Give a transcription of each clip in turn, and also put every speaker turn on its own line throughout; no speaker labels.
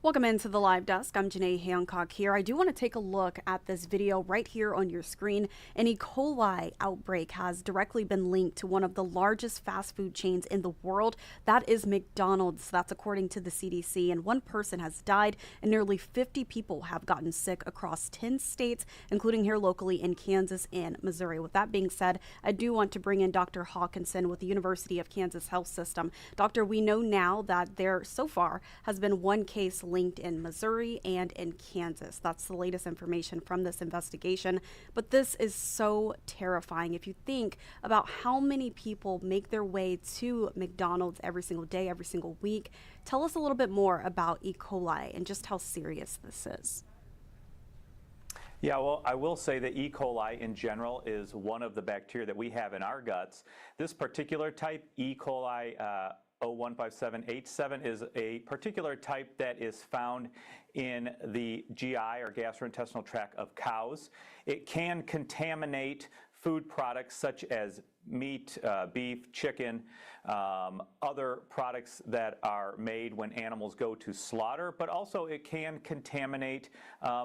Welcome into the live desk. I'm Janae Hancock here. I do want to take a look at this video right here on your screen. An E. coli outbreak has directly been linked to one of the largest fast food chains in the world. That is McDonald's. That's according to the CDC. And one person has died and nearly 50 people have gotten sick across 10 states, including here locally in Kansas and Missouri. With that being said, I do want to bring in Dr. Hawkinson with the University of Kansas Health System. Doctor, we know now that there so far has been one case linked in Missouri and in Kansas. That's the latest information from this investigation. But this is so terrifying. If you think about how many people make their way to McDonald's every single day, every single week, tell us a little bit more about E. coli and just how serious this is.
Yeah, well, I will say that E. coli in general is one of the bacteria that we have in our guts. This particular type, E. coli 0157H7, is a particular type that is found in the GI or gastrointestinal tract of cows. It can contaminate food products such as meat, beef, chicken, other products that are made when animals go to slaughter, but also it can contaminate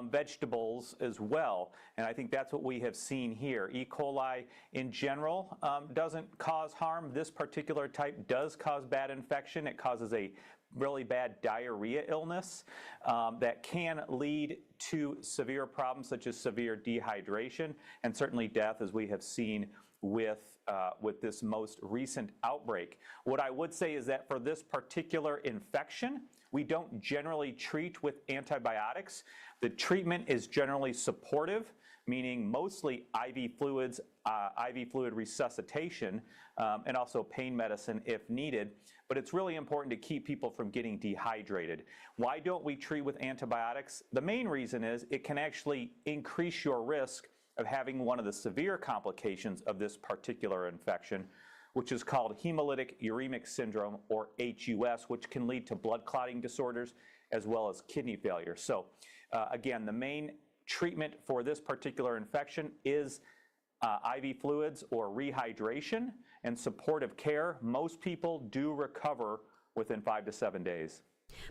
vegetables as well. And I think that's what we have seen here. E. coli in general doesn't cause harm. This particular type does cause bad infection. It causes a really bad diarrhea illness that can lead to severe problems such as severe dehydration and certainly death, as we have seen with this most recent outbreak. What I would say is that for this particular infection, we don't generally treat with antibiotics. The treatment is generally supportive, meaning mostly IV fluids, IV fluid resuscitation, and also pain medicine if needed. But it's really important to keep people from getting dehydrated. Why don't we treat with antibiotics? The main reason is it can actually increase your risk of having one of the severe complications of this particular infection, which is called hemolytic uremic syndrome, or HUS, which can lead to blood clotting disorders as well as kidney failure. So again, the main treatment for this particular infection is IV fluids or rehydration and supportive care. Most people do recover within 5 to 7 days.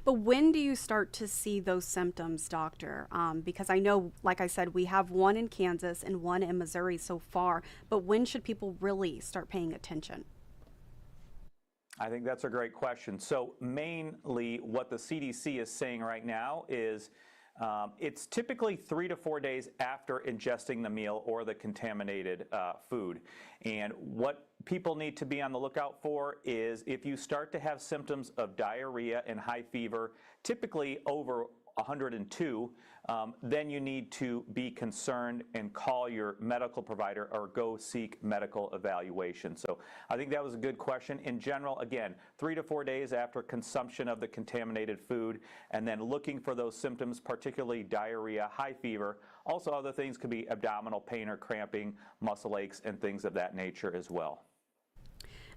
But when do you start to see those symptoms, doctor? Because I know, like I said, we have one in Kansas and one in Missouri so far, but when should people really start paying attention?
I think that's a great question. So mainly what the CDC is saying right now is it's typically 3 to 4 days after ingesting the meal or the contaminated food. And what people need to be on the lookout for is if you start to have symptoms of diarrhea and high fever, typically over 102, then you need to be concerned and call your medical provider or go seek medical evaluation. So I think that was a good question. In general, again, 3 to 4 days after consumption of the contaminated food, and then looking for those symptoms, particularly diarrhea, high fever. Also, other things could be abdominal pain or cramping, muscle aches, and things of that nature as well.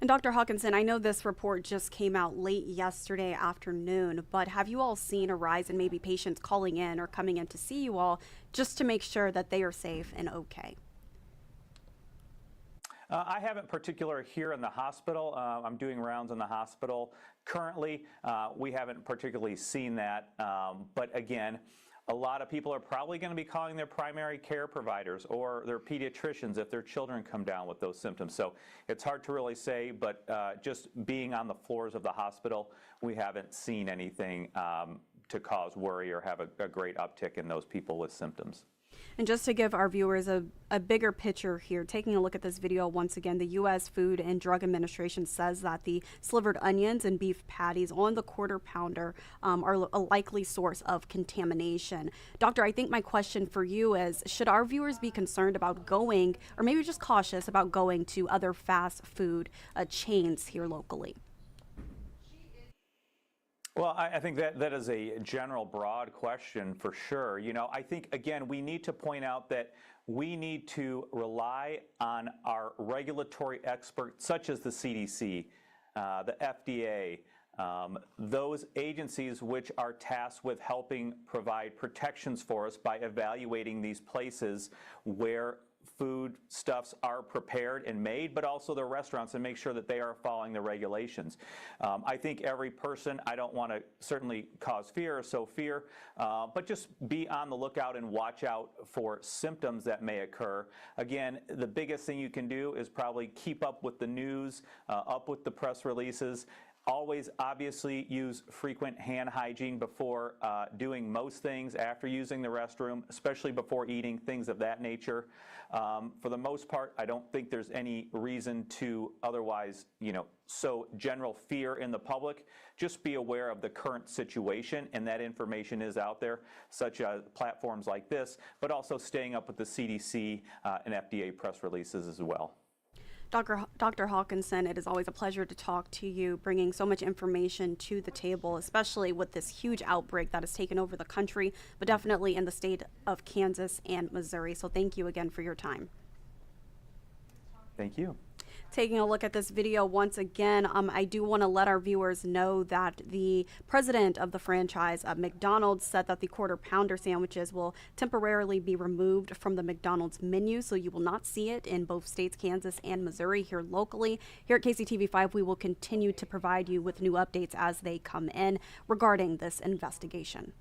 And Dr. Hawkinson, I know this report just came out late yesterday afternoon, but have you all seen a rise in maybe patients calling in or coming in to see you all just to make sure that they are safe and okay?
I haven't particular here in the hospital. I'm doing rounds in the hospital. Currently, we haven't particularly seen that, but again, a lot of people are probably going to be calling their primary care providers or their pediatricians if their children come down with those symptoms. So it's hard to really say, but just being on the floors of the hospital, we haven't seen anything to cause worry or have a great uptick in those people with symptoms.
And just to give our viewers a bigger picture here, taking a look at this video once again, the U.S. Food and Drug Administration says that the slivered onions and beef patties on the quarter pounder are a likely source of contamination. Doctor, I think my question for you is, should our viewers be concerned about going, or maybe just cautious about going to other fast food chains here locally?
Well, I think that is a general broad question for sure. You know, I think, again, we need to point out that we need to rely on our regulatory experts such as the CDC, the FDA, those agencies which are tasked with helping provide protections for us by evaluating these places where food stuffs are prepared and made, but also the restaurants, and make sure that they are following the regulations. I think every person, I don't want to certainly cause fear or sow fear, but just be on the lookout and watch out for symptoms that may occur. Again, the biggest thing you can do is probably keep up with the news, up with the press releases. Always obviously use frequent hand hygiene before doing most things, after using the restroom, especially before eating, things of that nature. For the most part, I don't think there's any reason to otherwise, sow general fear in the public. Just be aware of the current situation, and that information is out there, such as platforms like this, but also staying up with the CDC and FDA press releases as well.
Dr. Hawkinson, it is always a pleasure to talk to you, bringing so much information to the table, especially with this huge outbreak that has taken over the country, but definitely in the state of Kansas and Missouri. So thank you again for your time.
Thank you.
Taking a look at this video once again, I do want to let our viewers know that the president of the franchise, McDonald, said that the Quarter Pounder sandwiches will temporarily be removed from the McDonald's menu, so you will not see it in both states, Kansas and Missouri, here locally. Here at KCTV5, we will continue to provide you with new updates as they come in regarding this investigation.